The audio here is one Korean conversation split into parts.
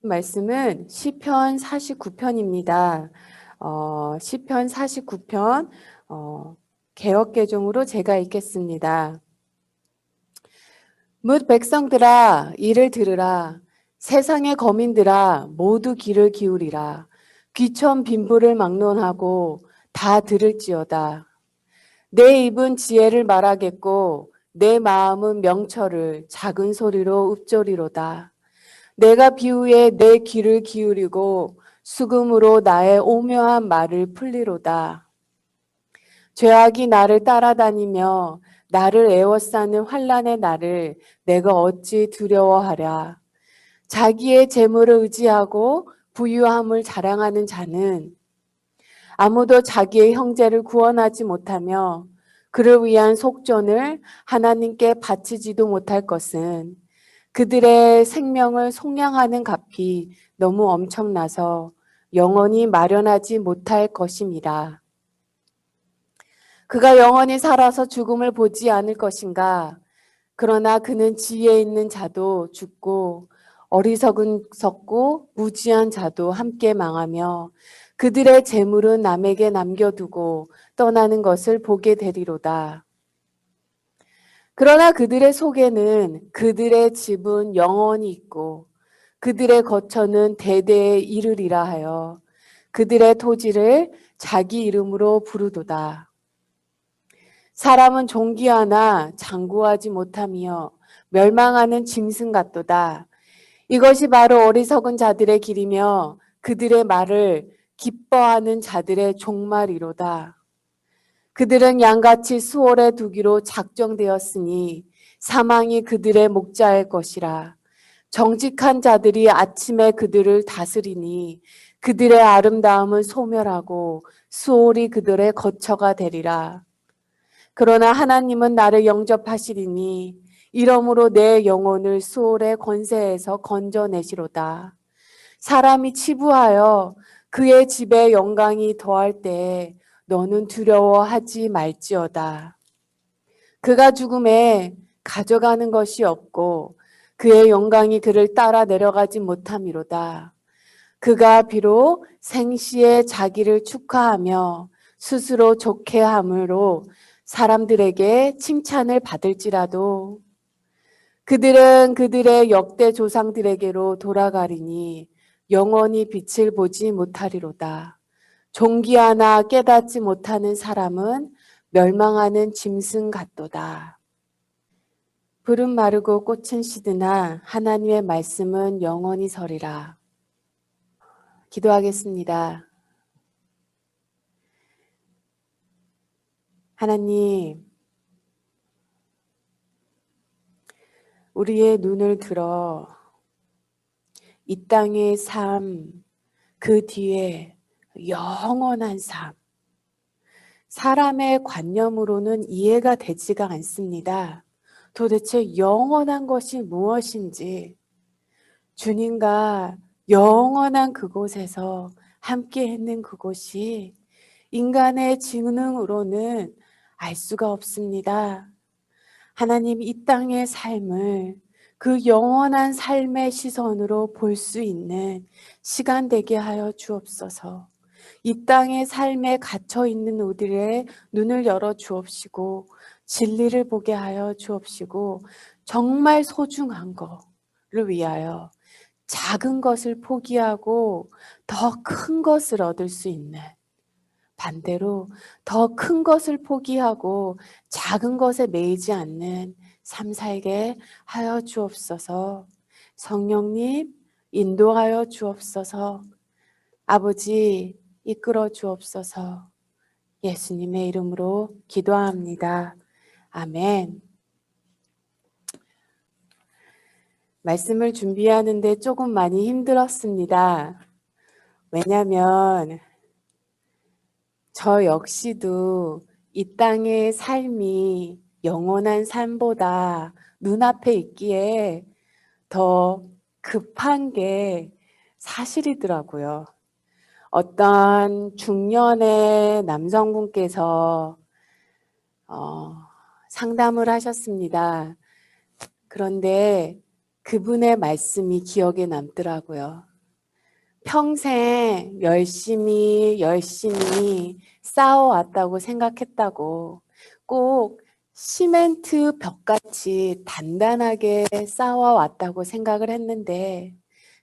말씀은 시편 49편입니다. 시편 49편 개역개정으로 제가 읽겠습니다. 뭇 백성들아 이를 들으라. 세상의 거민들아 모두 귀를 기울이라. 귀천 빈부를 막론하고 다 들을지어다. 내 입은 지혜를 말하겠고 내 마음은 명철을 작은 소리로 읊조리로다. 내가 비유에 내 귀를 기울이고 수금으로 나의 오묘한 말을 풀리로다. 죄악이 나를 따라다니며 나를 에워싸는 환난의 날을 내가 어찌 두려워하랴. 자기의 재물을 의지하고 부유함을 자랑하는 자는 아무도 자기의 형제를 구원하지 못하며 그를 위한 속전을 하나님께 바치지도 못할 것은 그들의 생명을 속량하는 값이 너무 엄청나서 영원히 마련하지 못할 것입니다. 그가 영원히 살아서 죽음을 보지 않을 것인가? 그러나 그는 지혜 있는 자도 죽고 어리석고 무지한 자도 함께 망하며 그들의 재물은 남에게 남겨두고 떠나는 것을 보게 되리로다. 그러나 그들의 속에는 그들의 집은 영원히 있고 그들의 거처는 대대에 이르리라 하여 그들의 토지를 자기 이름으로 부르도다. 사람은 존귀하나 장구하지 못하며 멸망하는 짐승 같도다. 이것이 바로 어리석은 자들의 길이며 그들의 말을 기뻐하는 자들의 종말이로다. 그들은 양같이 수월에 두기로 작정되었으니 사망이 그들의 목자일 것이라. 정직한 자들이 아침에 그들을 다스리니 그들의 아름다움은 소멸하고 수월이 그들의 거처가 되리라. 그러나 하나님은 나를 영접하시리니 이러므로 내 영혼을 수월의 권세에서 건져내시로다. 사람이 치부하여 그의 집에 영광이 더할 때에 너는 두려워하지 말지어다. 그가 죽음에 가져가는 것이 없고 그의 영광이 그를 따라 내려가지 못함이로다. 그가 비록 생시에 자기를 축하하며 스스로 좋게 함으로 사람들에게 칭찬을 받을지라도 그들은 그들의 역대 조상들에게로 돌아가리니 영원히 빛을 보지 못하리로다. 존귀하나 깨닫지 못하는 사람은 멸망하는 짐승 같도다. 풀은 마르고 꽃은 시드나 하나님의 말씀은 영원히 서리라. 기도하겠습니다. 하나님, 우리의 눈을 들어 이 땅의 삶, 그 뒤에 영원한 삶, 사람의 관념으로는 이해가 되지가 않습니다. 도대체 영원한 것이 무엇인지, 주님과 영원한 그곳에서 함께 했는 그곳이 인간의 지능으로는 알 수가 없습니다. 하나님, 이 땅의 삶을 그 영원한 삶의 시선으로 볼 수 있는 시간 되게 하여 주옵소서. 이 땅의 삶에 갇혀 있는 우리의 눈을 열어 주옵시고 진리를 보게 하여 주옵시고 정말 소중한 것을 위하여 작은 것을 포기하고 더 큰 것을 얻을 수 있는, 반대로 더 큰 것을 포기하고 작은 것에 매이지 않는 삶 살게 하여 주옵소서. 성령님 인도하여 주옵소서. 아버지 이끌어 주옵소서. 예수님의 이름으로 기도합니다. 아멘. 말씀을 준비하는데 조금 많이 힘들었습니다. 왜냐하면 저 역시도 이 땅의 삶이 영원한 삶보다 눈앞에 있기에 더 급한 게 사실이더라고요. 어떤 중년의 남성분께서 상담을 하셨습니다. 그런데 그분의 말씀이 기억에 남더라고요. 평생 열심히 쌓아왔다고 생각했다고. 꼭 시멘트 벽같이 단단하게 쌓아왔다고 생각을 했는데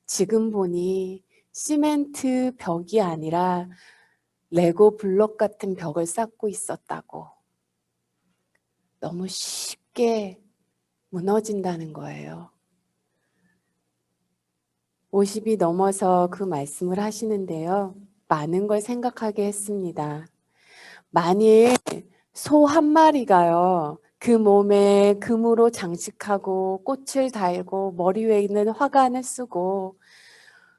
지금 보니 시멘트 벽이 아니라 레고 블록 같은 벽을 쌓고 있었다고. 너무 쉽게 무너진다는 거예요. 50이 넘어서 그 말씀을 하시는데요. 많은 걸 생각하게 했습니다. 만일 소 한 마리가요, 그 몸에 금으로 장식하고 꽃을 달고 머리 위에 있는 화관을 쓰고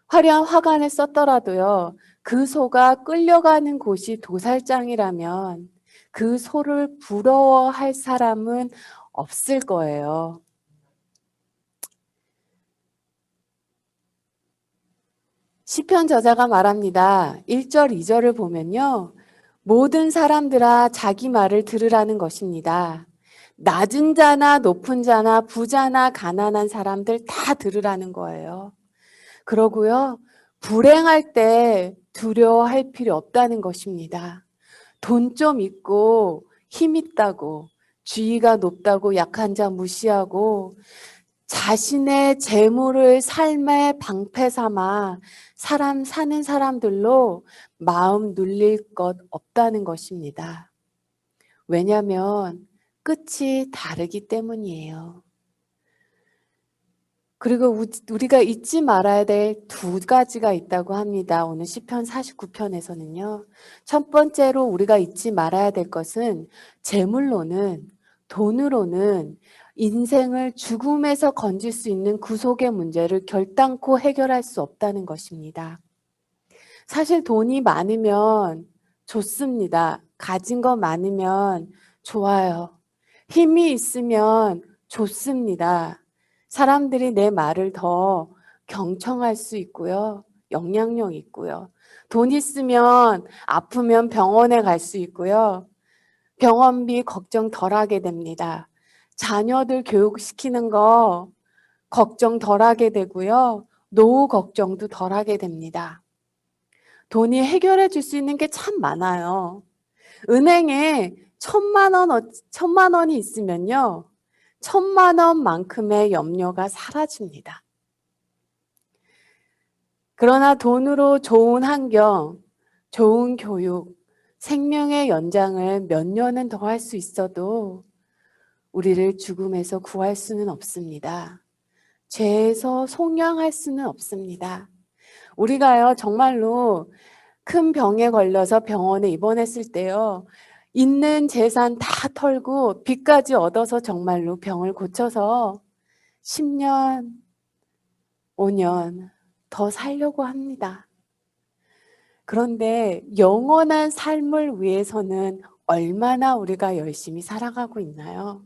화려한 화관을 썼더라도요, 그 소가 끌려가는 곳이 도살장이라면 그 소를 부러워할 사람은 없을 거예요. 시편 저자가 말합니다. 1절, 2절을 보면요. 모든 사람들아 자기 말을 들으라는 것입니다. 낮은 자나 높은 자나 부자나 가난한 사람들 다 들으라는 거예요. 그러고요. 불행할 때 두려워할 필요 없다는 것입니다. 돈 좀 있고 힘 있다고, 지위가 높다고 약한 자 무시하고 자신의 재물을 삶의 방패 삼아 사는 사람들로 마음 눌릴 것 없다는 것입니다. 왜냐하면 끝이 다르기 때문이에요. 그리고 우리가 잊지 말아야 될 두 가지가 있다고 합니다. 오늘 시편 49편에서는요. 첫 번째로 우리가 잊지 말아야 될 것은 재물로는, 돈으로는 인생을 죽음에서 건질 수 있는 구속의 문제를 결단코 해결할 수 없다는 것입니다. 사실 돈이 많으면 좋습니다. 가진 거 많으면 좋아요. 힘이 있으면 좋습니다. 사람들이 내 말을 더 경청할 수 있고요. 영향력 있고요. 돈 있으면 아프면 병원에 갈 수 있고요. 병원비 걱정 덜 하게 됩니다. 자녀들 교육시키는 거 걱정 덜 하게 되고요. 노후 걱정도 덜 하게 됩니다. 돈이 해결해 줄 수 있는 게 참 많아요. 은행에 1,000만 원이 있으면요. 1,000만 원만큼의 염려가 사라집니다. 그러나 돈으로 좋은 환경, 좋은 교육, 생명의 연장을 몇 년은 더 할 수 있어도 우리를 죽음에서 구할 수는 없습니다. 죄에서 속량할 수는 없습니다. 우리가요, 정말로 큰 병에 걸려서 병원에 입원했을 때요, 있는 재산 다 털고 빚까지 얻어서 정말로 병을 고쳐서 10년, 5년 더 살려고 합니다. 그런데 영원한 삶을 위해서는 얼마나 우리가 열심히 살아가고 있나요?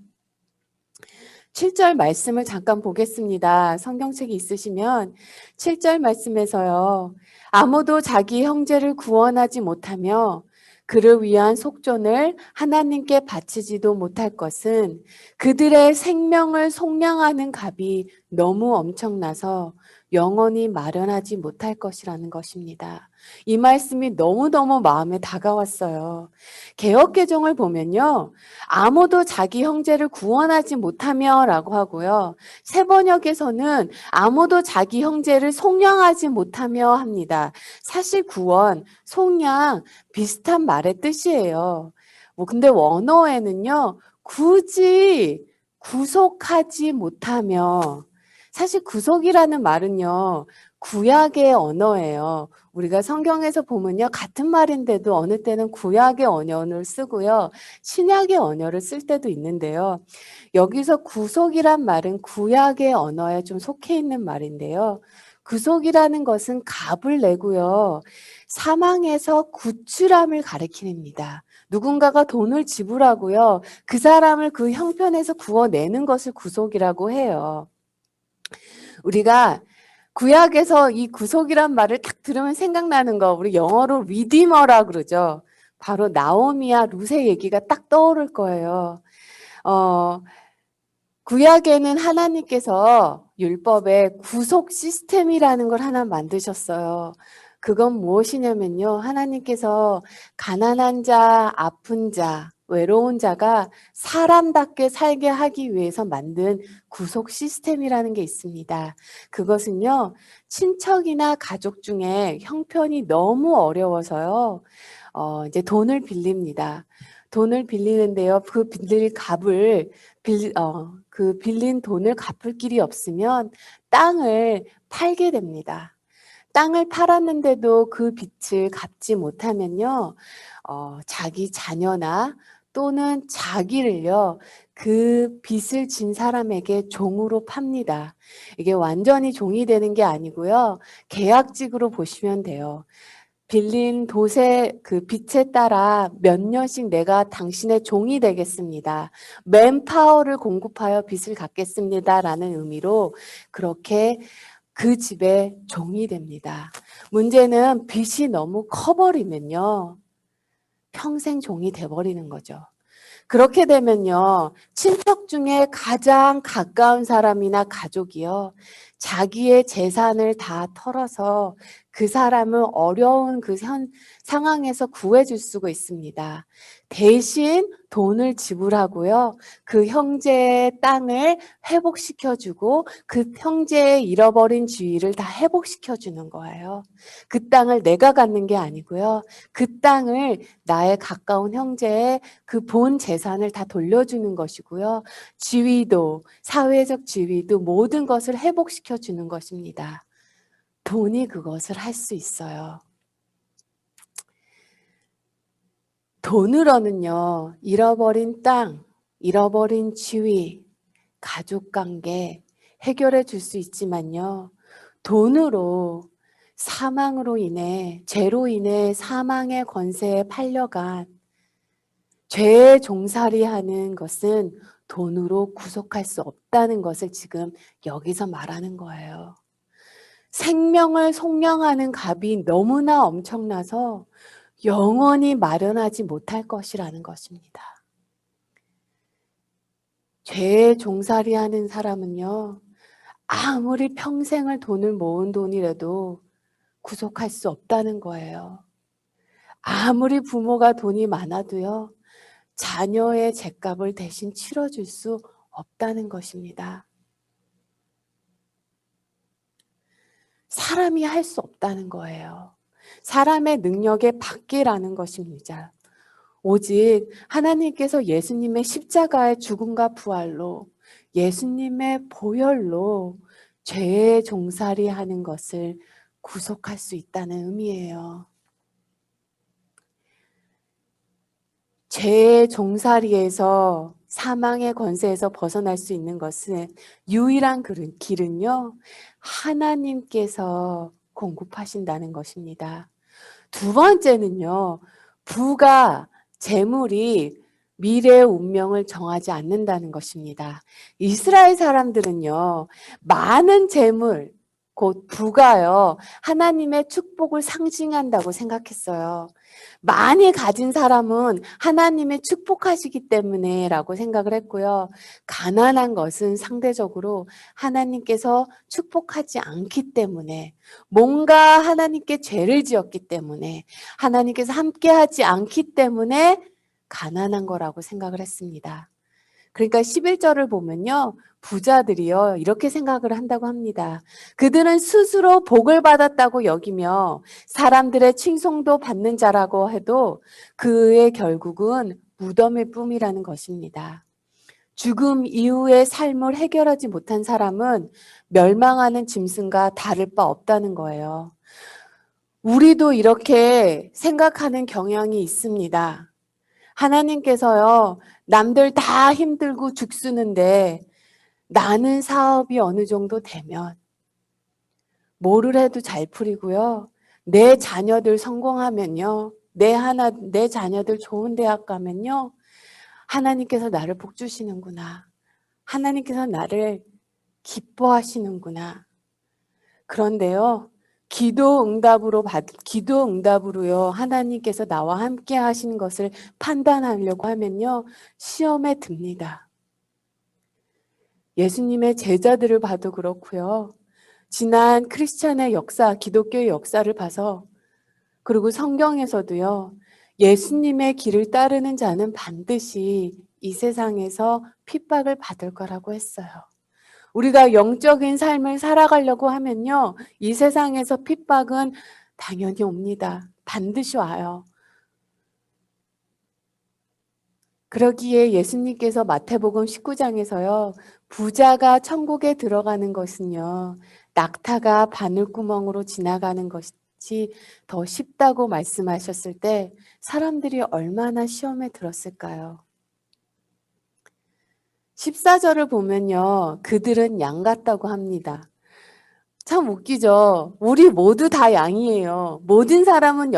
7절 말씀을 잠깐 보겠습니다. 성경책이 있으시면 7절 말씀에서요. 아무도 자기 형제를 구원하지 못하며 그를 위한 속전을 하나님께 바치지도 못할 것은 그들의 생명을 속량하는 값이 너무 엄청나서 영원히 마련하지 못할 것이라는 것입니다. 이 말씀이 너무너무 마음에 다가왔어요. 개역개정을 보면요. 아무도 자기 형제를 구원하지 못하며 라고 하고요. 새번역에서는 아무도 자기 형제를 속량하지 못하며 합니다. 사실 구원, 속량 비슷한 말의 뜻이에요. 근데 원어에는요. 굳이 구속하지 못하며, 사실 구속이라는 말은요. 구약의 언어예요. 우리가 성경에서 보면요. 같은 말인데도 어느 때는 구약의 언어를 쓰고요. 신약의 언어를 쓸 때도 있는데요. 여기서 구속이란 말은 구약의 언어에 좀 속해 있는 말인데요. 구속이라는 것은 값을 내고요. 사망에서 구출함을 가리킵니다. 누군가가 돈을 지불하고요. 그 사람을 그 형편에서 구워내는 것을 구속이라고 해요. 우리가 구약에서 이 구속이란 말을 딱 들으면 생각나는 거, 우리 영어로 리디머라 그러죠. 바로 나오미와 룻의 얘기가 딱 떠오를 거예요. 구약에는 하나님께서 율법에 구속 시스템이라는 걸 하나 만드셨어요. 그건 무엇이냐면요. 하나님께서 가난한 자, 아픈 자, 외로운 자가 사람답게 살게 하기 위해서 만든 구속 시스템이라는 게 있습니다. 그것은요, 친척이나 가족 중에 형편이 너무 어려워서요, 이제 돈을 빌립니다. 돈을 빌리는데요, 그 빌린 돈을 갚을 길이 없으면 땅을 팔게 됩니다. 땅을 팔았는데도 그 빚을 갚지 못하면요, 자기 자녀나 또는 자기를요, 그 빚을 진 사람에게 종으로 팝니다. 이게 완전히 종이 되는 게 아니고요, 계약직으로 보시면 돼요. 빌린 돛의 그 빚에 따라 몇 년씩 내가 당신의 종이 되겠습니다. 맨파워를 공급하여 빚을 갚겠습니다라는 의미로 그렇게 그 집의 종이 됩니다. 문제는 빚이 너무 커버리면요, 평생 종이 돼버리는 거죠. 그렇게 되면요, 친척 중에 가장 가까운 사람이나 가족이요, 자기의 재산을 다 털어서 그 사람을 어려운 상황에서 구해줄 수가 있습니다. 대신 돈을 지불하고요, 그 형제의 땅을 회복시켜주고 그 형제의 잃어버린 지위를 다 회복시켜주는 거예요. 그 땅을 내가 갖는 게 아니고요, 그 땅을 나의 가까운 형제의 그 본 재산을 다 돌려주는 것이고요. 지위도, 사회적 지위도 모든 것을 회복시켜 주는 것입니다. 돈이 그것을 할 수 있어요. 돈으로는요, 잃어버린 땅, 잃어버린 지위, 가족 관계 해결해 줄 수 있지만요, 돈으로 사망으로 인해, 죄로 인해 사망의 권세에 팔려간 죄의 종살이하는 것은 돈으로 구속할 수 없다는 것을 지금 여기서 말하는 거예요. 생명을 속량하는 값이 너무나 엄청나서 영원히 마련하지 못할 것이라는 것입니다. 죄의 종살이하는 사람은요, 아무리 평생을 돈을 모은 돈이라도 구속할 수 없다는 거예요. 아무리 부모가 돈이 많아도요, 자녀의 죗값을 대신 치러줄 수 없다는 것입니다. 사람이 할 수 없다는 거예요. 사람의 능력의 밖이라는 것입니다. 오직 하나님께서 예수님의 십자가의 죽음과 부활로, 예수님의 보혈로 죄의 종살이 하는 것을 구속할 수 있다는 의미예요. 죄의 종살이에서 사망의 권세에서 벗어날 수 있는 것은 유일한 길은요, 하나님께서 공급하신다는 것입니다. 두 번째는요, 부가, 재물이 미래의 운명을 정하지 않는다는 것입니다. 이스라엘 사람들은요, 많은 재물, 곧 부가요, 하나님의 축복을 상징한다고 생각했어요. 많이 가진 사람은 하나님의 축복하시기 때문에 라고 생각을 했고요. 가난한 것은 상대적으로 하나님께서 축복하지 않기 때문에, 뭔가 하나님께 죄를 지었기 때문에, 하나님께서 함께하지 않기 때문에 가난한 거라고 생각을 했습니다. 그러니까 11절을 보면요, 부자들이요, 이렇게 생각을 한다고 합니다. 그들은 스스로 복을 받았다고 여기며 사람들의 칭송도 받는 자라고 해도 그의 결국은 무덤일 뿐이라는 것입니다. 죽음 이후의 삶을 해결하지 못한 사람은 멸망하는 짐승과 다를 바 없다는 거예요. 우리도 이렇게 생각하는 경향이 있습니다. 하나님께서요, 남들 다 힘들고 죽쓰는데 나는 사업이 어느 정도 되면 뭐를 해도 잘 풀리고요. 내 자녀들 성공하면요. 내 자녀들 좋은 대학 가면요. 하나님께서 나를 복 주시는구나. 하나님께서 나를 기뻐하시는구나. 그런데요, 기도 응답으로요, 하나님께서 나와 함께 하시는 것을 판단하려고 하면요, 시험에 듭니다. 예수님의 제자들을 봐도 그렇고요. 지난 크리스찬의 역사, 기독교의 역사를 봐서 그리고 성경에서도요. 예수님의 길을 따르는 자는 반드시 이 세상에서 핍박을 받을 거라고 했어요. 우리가 영적인 삶을 살아가려고 하면요. 이 세상에서 핍박은 당연히 옵니다. 반드시 와요. 그러기에 예수님께서 마태복음 19장에서요. 부자가 천국에 들어가는 것은요. 낙타가 바늘구멍으로 지나가는 것이 더 쉽다고 말씀하셨을 때 사람들이 얼마나 시험에 들었을까요? 14절을 보면요. 그들은 양 같다고 합니다. 참 웃기죠. 우리 모두 다 양이에요. 모든 사람은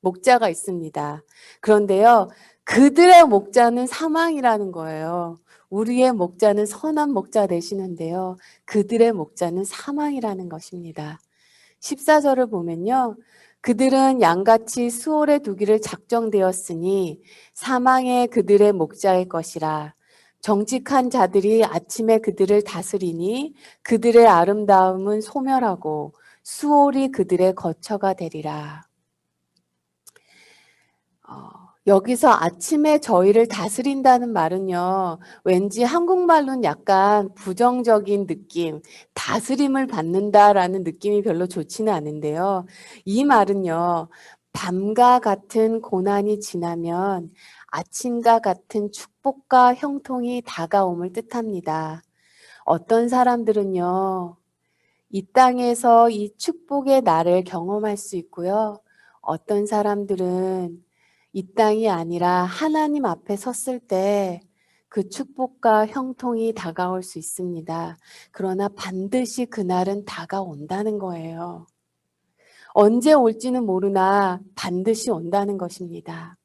목자가 있습니다. 그런데요. 그들의 목자는 사망이라는 거예요. 우리의 목자는 선한 목자 되시는데요. 그들의 목자는 사망이라는 것입니다. 14절을 보면요. 그들은 양같이 수월에 두기를 작정되었으니 사망의 그들의 목자일 것이라. 정직한 자들이 아침에 그들을 다스리니 그들의 아름다움은 소멸하고 수월이 그들의 거처가 되리라. 여기서 아침에 저희를 다스린다는 말은요, 왠지 한국말로는 약간 부정적인 느낌, 다스림을 받는다라는 느낌이 별로 좋지는 않은데요. 이 말은요, 밤과 같은 고난이 지나면 아침과 같은 축복과 형통이 다가옴을 뜻합니다. 어떤 사람들은요, 이 땅에서 이 축복의 날을 경험할 수 있고요. 어떤 사람들은 이 땅이 아니라 하나님 앞에 섰을 때 그 축복과 형통이 다가올 수 있습니다. 그러나 반드시 그날은 다가온다는 거예요. 언제 올지는 모르나 반드시 온다는 것입니다.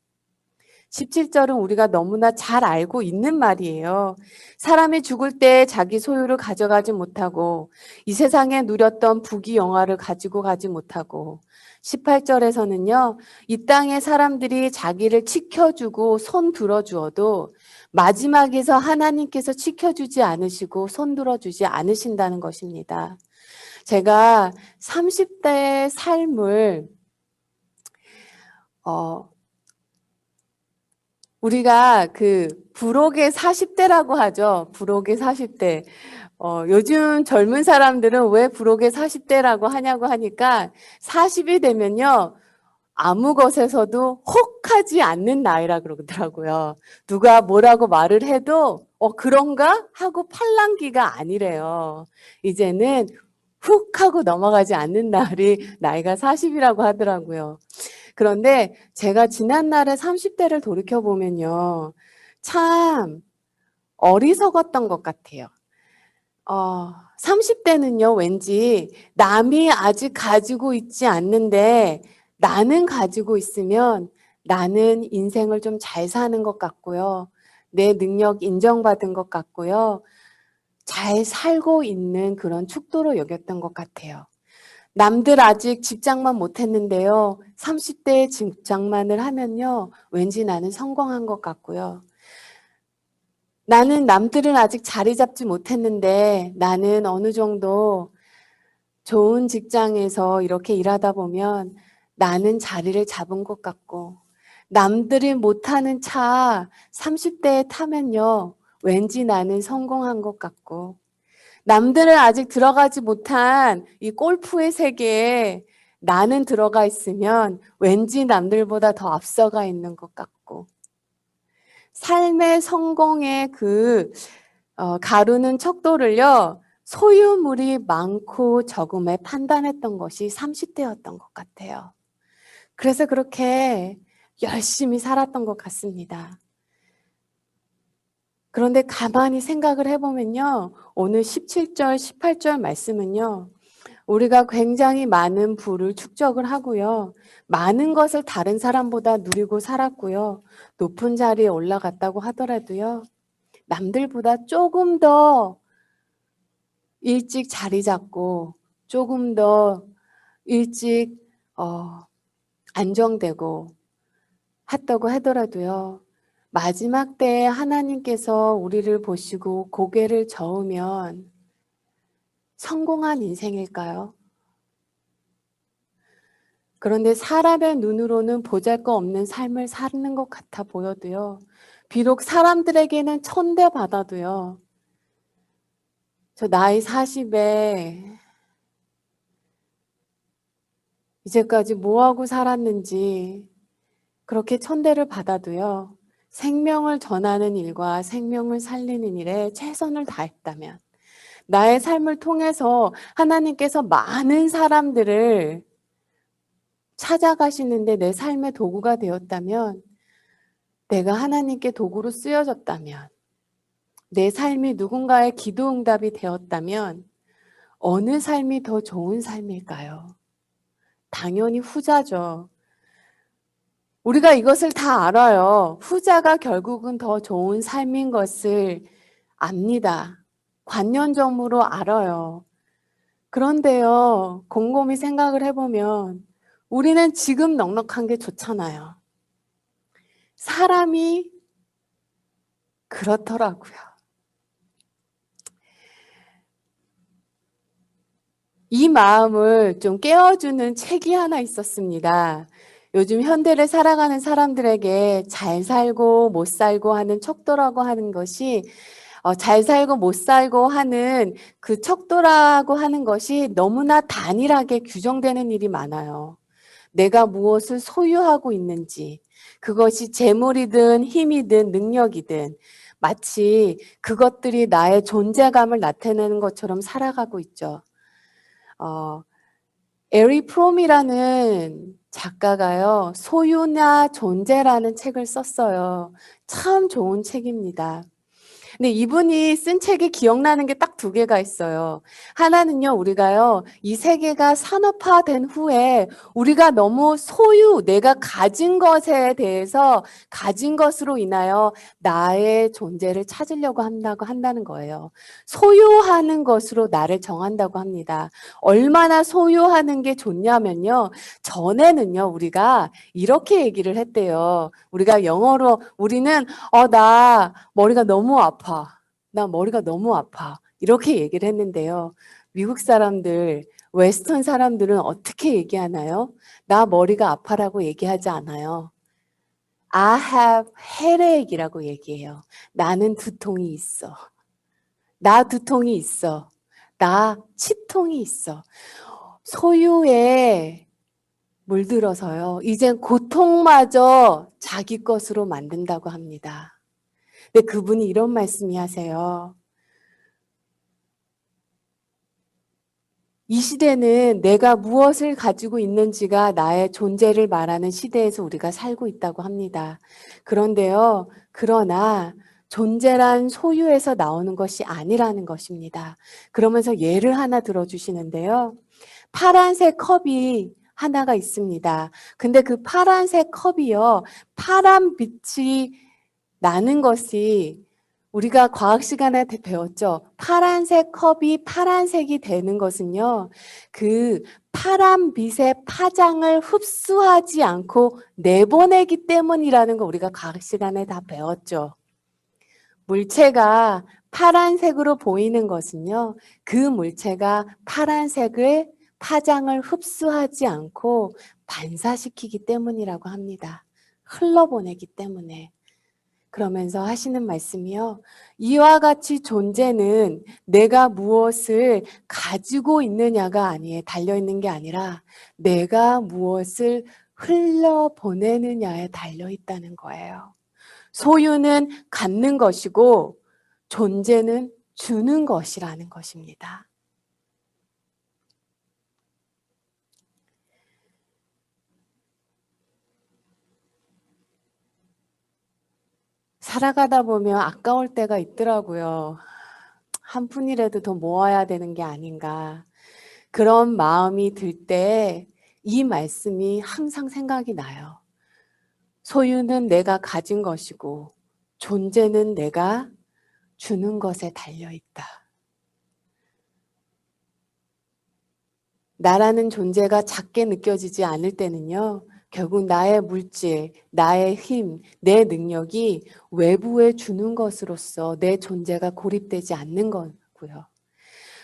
17절은 우리가 너무나 잘 알고 있는 말이에요. 사람이 죽을 때 자기 소유를 가져가지 못하고 이 세상에 누렸던 부귀 영화를 가지고 가지 못하고 18절에서는요. 이 땅의 사람들이 자기를 지켜주고 손 들어주어도 마지막에서 하나님께서 지켜주지 않으시고 손 들어주지 않으신다는 것입니다. 제가 30대의 삶을 우리가 그 부록의 40대라고 하죠. 부록의 40대. 요즘 젊은 사람들은 왜 부록의 40대라고 하냐고 하니까 40이 되면요. 아무 것에서도 혹하지 않는 나이라 그러더라고요. 누가 뭐라고 말을 해도 그런가? 하고 팔랑귀가 아니래요. 이제는 훅 하고 넘어가지 않는 나이가 40이라고 하더라고요. 그런데 제가 지난날에 30대를 돌이켜보면요. 참 어리석었던 것 같아요. 30대는요, 왠지 남이 아직 가지고 있지 않는데 나는 가지고 있으면 나는 인생을 좀 잘 사는 것 같고요. 내 능력 인정받은 것 같고요. 잘 살고 있는 그런 축도로 여겼던 것 같아요. 남들 아직 직장만 못했는데요. 30대에 직장만을 하면요. 왠지 나는 성공한 것 같고요. 나는 남들은 아직 자리 잡지 못했는데 나는 어느 정도 좋은 직장에서 이렇게 일하다 보면 나는 자리를 잡은 것 같고 남들이 못하는 차 30대에 타면요. 왠지 나는 성공한 것 같고 남들은 아직 들어가지 못한 이 골프의 세계에 나는 들어가 있으면 왠지 남들보다 더 앞서가 있는 것 같고 삶의 성공의 가르는 척도를요. 소유물이 많고 적음에 판단했던 것이 30대였던 것 같아요. 그래서 그렇게 열심히 살았던 것 같습니다. 그런데 가만히 생각을 해보면요. 오늘 17절, 18절 말씀은요. 우리가 굉장히 많은 부를 축적을 하고요. 많은 것을 다른 사람보다 누리고 살았고요. 높은 자리에 올라갔다고 하더라도요. 남들보다 조금 더 일찍 자리 잡고 조금 더 일찍 안정되고 했다고 하더라도요. 마지막 때에 하나님께서 우리를 보시고 고개를 저으면 성공한 인생일까요? 그런데 사람의 눈으로는 보잘것없는 삶을 사는 것 같아 보여도요. 비록 사람들에게는 천대받아도요. 저 나이 40에 이제까지 뭐하고 살았는지 그렇게 천대를 받아도요. 생명을 전하는 일과 생명을 살리는 일에 최선을 다했다면 나의 삶을 통해서 하나님께서 많은 사람들을 찾아가시는데 내 삶의 도구가 되었다면 내가 하나님께 도구로 쓰여졌다면 내 삶이 누군가의 기도 응답이 되었다면 어느 삶이 더 좋은 삶일까요? 당연히 후자죠. 우리가 이것을 다 알아요. 후자가 결국은 더 좋은 삶인 것을 압니다. 관념적으로 알아요. 그런데요, 곰곰이 생각을 해보면 우리는 지금 넉넉한 게 좋잖아요. 사람이 그렇더라고요. 이 마음을 좀 깨워주는 책이 하나 있었습니다. 요즘 현대를 살아가는 사람들에게 잘 살고 못 살고 하는 척도라고 하는 것이 잘 살고 못 살고 하는 그 척도라고 하는 것이 너무나 단일하게 규정되는 일이 많아요. 내가 무엇을 소유하고 있는지, 그것이 재물이든 힘이든 능력이든 마치 그것들이 나의 존재감을 나타내는 것처럼 살아가고 있죠. 에리 프롬이라는 작가가요, 소유나 존재라는 책을 썼어요. 참 좋은 책입니다. 근데 이분이 쓴 책이 기억나는 게 딱 두 개가 있어요. 하나는요, 우리가요, 이 세계가 산업화된 후에 우리가 너무 내가 가진 것에 대해서 가진 것으로 인하여 나의 존재를 찾으려고 한다는 거예요. 소유하는 것으로 나를 정한다고 합니다. 얼마나 소유하는 게 좋냐면요, 전에는요, 우리가 이렇게 얘기를 했대요. 우리가 영어로 우리는 나 머리가 너무 아파. 나 머리가 너무 아파. 이렇게 얘기를 했는데요. 미국 사람들, 웨스턴 사람들은 어떻게 얘기하나요? 나 머리가 아파라고 얘기하지 않아요. I have headache이라고 얘기해요. 나는 두통이 있어. 나 두통이 있어. 나 치통이 있어. 소유에 물들어서요. 이젠 고통마저 자기 것으로 만든다고 합니다. 근데 그분이 이런 말씀이 하세요. 이 시대는 내가 무엇을 가지고 있는지가 나의 존재를 말하는 시대에서 우리가 살고 있다고 합니다. 그런데요, 그러나 존재란 소유에서 나오는 것이 아니라는 것입니다. 그러면서 예를 하나 들어주시는데요. 파란색 컵이 하나가 있습니다. 근데 그 파란색 컵이요, 파란 빛이 나는 것이 우리가 과학 시간에 배웠죠. 파란색 컵이 파란색이 되는 것은요. 그 파란 빛의 파장을 흡수하지 않고 내보내기 때문이라는 거 우리가 과학 시간에 다 배웠죠. 물체가 파란색으로 보이는 것은요. 그 물체가 파란색을 파장을 흡수하지 않고 반사시키기 때문이라고 합니다. 흘러보내기 때문에. 그러면서 하시는 말씀이요. 이와 같이 존재는 내가 무엇을 가지고 있느냐가 달려있는 게 아니라 내가 무엇을 흘려보내느냐에 달려있다는 거예요. 소유는 갖는 것이고 존재는 주는 것이라는 것입니다. 살아가다 보면 아까울 때가 있더라고요. 한 푼이라도 더 모아야 되는 게 아닌가. 그런 마음이 들 때 이 말씀이 항상 생각이 나요. 소유는 내가 가진 것이고 존재는 내가 주는 것에 달려있다. 나라는 존재가 작게 느껴지지 않을 때는요. 결국 나의 물질, 나의 힘, 내 능력이 외부에 주는 것으로서 내 존재가 고립되지 않는 거고요.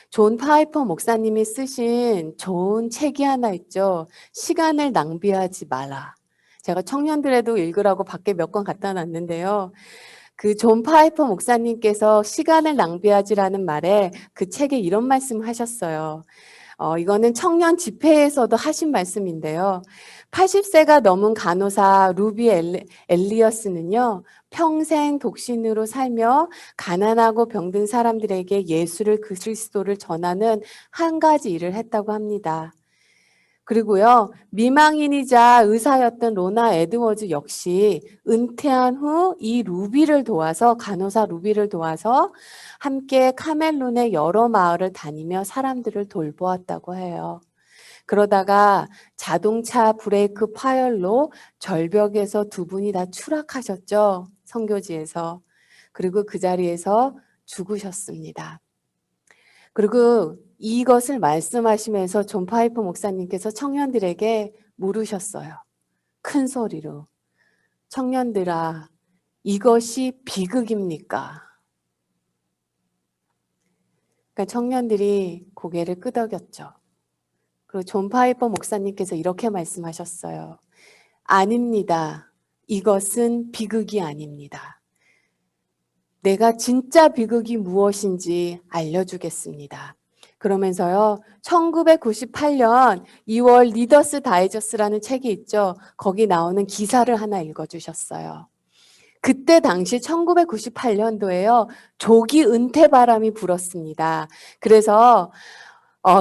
존 파이퍼 목사님이 쓰신 좋은 책이 하나 있죠. 시간을 낭비하지 마라. 제가 청년들에도 읽으라고 밖에 몇 권 갖다 놨는데요. 그 존 파이퍼 목사님께서 시간을 낭비하지라는 말에 그 책에 이런 말씀을 하셨어요. 이거는 청년 집회에서도 하신 말씀인데요. 80세가 넘은 간호사 루비 엘리어스는요, 평생 독신으로 살며 가난하고 병든 사람들에게 예수를 그리스도를 전하는 한 가지 일을 했다고 합니다. 그리고요, 미망인이자 의사였던 로나 에드워즈 역시 은퇴한 후 이 루비를 도와서, 간호사 루비를 도와서 함께 카멜론의 여러 마을을 다니며 사람들을 돌보았다고 해요. 그러다가 자동차 브레이크 파열로 절벽에서 두 분이 다 추락하셨죠. 선교지에서. 그리고 그 자리에서 죽으셨습니다. 그리고 이것을 말씀하시면서 존 파이퍼 목사님께서 청년들에게 물으셨어요. 큰 소리로. 청년들아, 이것이 비극입니까? 그러니까 청년들이 고개를 끄덕였죠. 그리고 존 파이퍼 목사님께서 이렇게 말씀하셨어요. 아닙니다. 이것은 비극이 아닙니다. 내가 진짜 비극이 무엇인지 알려주겠습니다. 그러면서요, 1998년 2월 리더스 다이저스라는 책이 있죠. 거기 나오는 기사를 하나 읽어주셨어요. 그때 당시 1998년도에요, 조기 은퇴 바람이 불었습니다. 그래서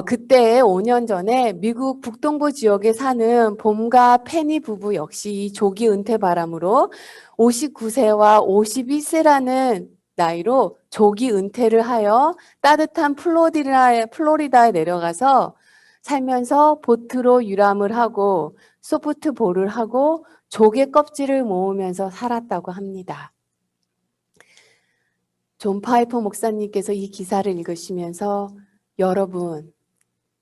그때 5년 전에 미국 북동부 지역에 사는 봄과 페니 부부 역시 이 조기 은퇴 바람으로 59세와 51세라는 나이로 조기 은퇴를 하여 따뜻한 플로리다에 내려가서 살면서 보트로 유람을 하고 소프트볼을 하고 조개 껍질을 모으면서 살았다고 합니다. 존 파이퍼 목사님께서 이 기사를 읽으시면서 여러분,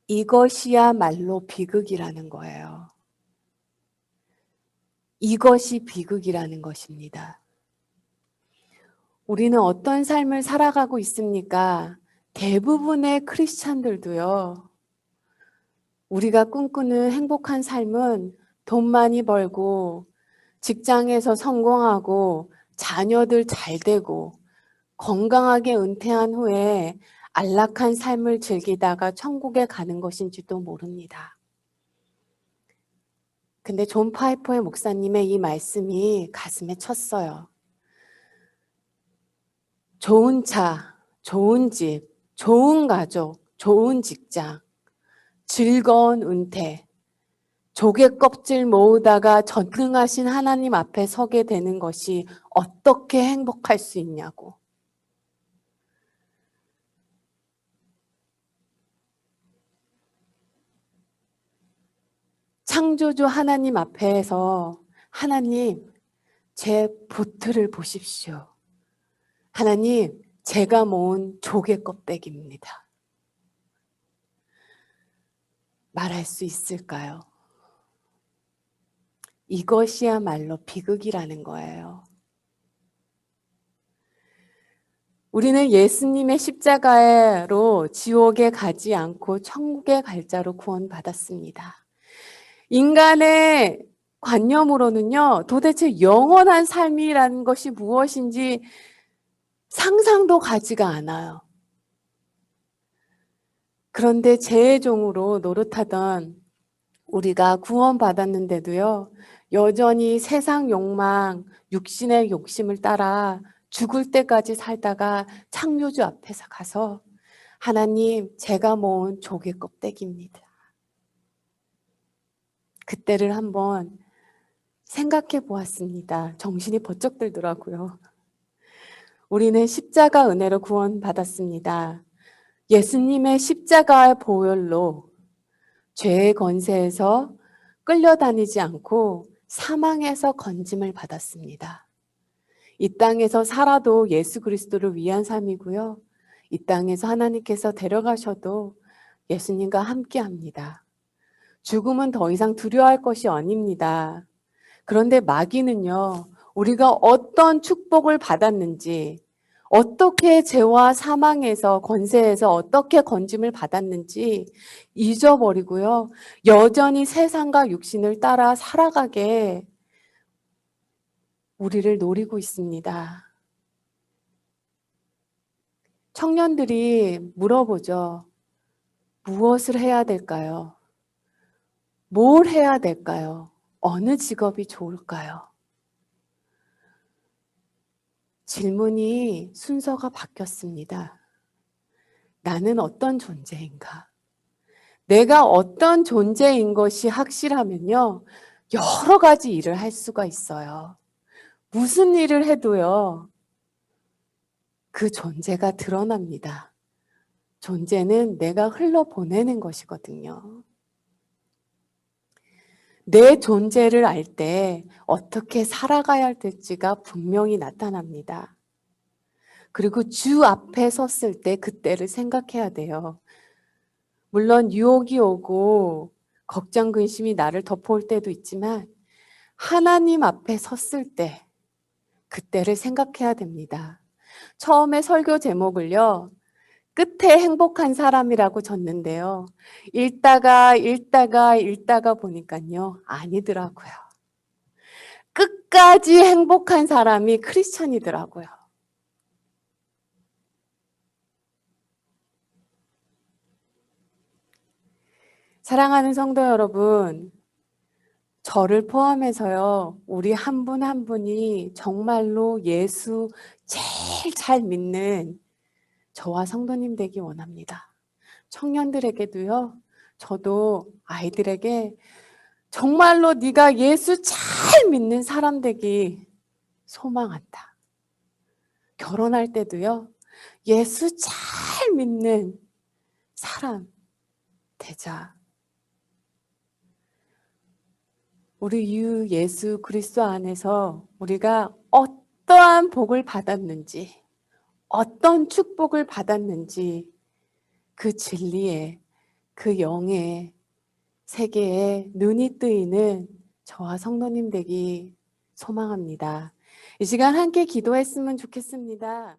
이것이야말로 비극이라는 거예요. 이것이 비극이라는 것입니다. 우리는 어떤 삶을 살아가고 있습니까? 대부분의 크리스찬들도요. 우리가 꿈꾸는 행복한 삶은 돈 많이 벌고 직장에서 성공하고 자녀들 잘 되고 건강하게 은퇴한 후에 안락한 삶을 즐기다가 천국에 가는 것인지도 모릅니다. 근데 존 파이퍼의 목사님의 이 말씀이 가슴에 쳤어요. 좋은 차, 좋은 집, 좋은 가족, 좋은 직장, 즐거운 은퇴, 조개 껍질 모으다가 전능하신 하나님 앞에 서게 되는 것이 어떻게 행복할 수 있냐고. 창조주 하나님 앞에서 하나님, 제 보트를 보십시오. 하나님, 제가 모은 조개 껍데기입니다. 말할 수 있을까요? 이것이야말로 비극이라는 거예요. 우리는 예수님의 십자가로 지옥에 가지 않고 천국에 갈 자로 구원받았습니다. 인간의 관념으로는요, 도대체 영원한 삶이라는 것이 무엇인지 상상도 가지가 않아요. 그런데 죄의 종으로 노릇하던 우리가 구원받았는데도요, 여전히 세상 욕망, 육신의 욕심을 따라 죽을 때까지 살다가 창조주 앞에서 가서 하나님, 제가 모은 조개 껍데기입니다. 그때를 한번 생각해 보았습니다. 정신이 번쩍 들더라고요. 우리는 십자가 은혜로 구원받았습니다. 예수님의 십자가의 보혈로 죄의 권세에서 끌려다니지 않고 사망에서 건짐을 받았습니다. 이 땅에서 살아도 예수 그리스도를 위한 삶이고요. 이 땅에서 하나님께서 데려가셔도 예수님과 함께합니다. 죽음은 더 이상 두려워할 것이 아닙니다. 그런데 마귀는요, 우리가 어떤 축복을 받았는지, 어떻게 죄와 사망에서, 권세에서 어떻게 건짐을 받았는지 잊어버리고요, 여전히 세상과 육신을 따라 살아가게 우리를 노리고 있습니다. 청년들이 물어보죠. 무엇을 해야 될까요? 뭘 해야 될까요? 어느 직업이 좋을까요? 질문이 순서가 바뀌었습니다. 나는 어떤 존재인가? 내가 어떤 존재인 것이 확실하면요, 여러 가지 일을 할 수가 있어요. 무슨 일을 해도요, 그 존재가 드러납니다. 존재는 내가 흘러보내는 것이거든요. 내 존재를 알 때 어떻게 살아가야 될지가 분명히 나타납니다. 그리고 주 앞에 섰을 때 그때를 생각해야 돼요. 물론 유혹이 오고 걱정, 근심이 나를 덮어올 때도 있지만 하나님 앞에 섰을 때 그때를 생각해야 됩니다. 처음에 설교 제목을요, 끝에 행복한 사람이라고 졌는데요. 읽다가 보니까요, 아니더라고요. 끝까지 행복한 사람이 크리스천이더라고요. 사랑하는 성도 여러분, 저를 포함해서요, 우리 한 분 한 분이 정말로 예수 제일 잘 믿는 저와 성도님 되기 원합니다. 청년들에게도요, 저도 아이들에게 정말로 네가 예수 잘 믿는 사람 되기 소망한다. 결혼할 때도요, 예수 잘 믿는 사람 되자. 우리 유 예수 그리스도 안에서 우리가 어떠한 복을 받았는지, 어떤 축복을 받았는지 그 진리에, 그 영의 세계에 눈이 뜨이는 저와 성도님 되기 소망합니다. 이 시간 함께 기도했으면 좋겠습니다.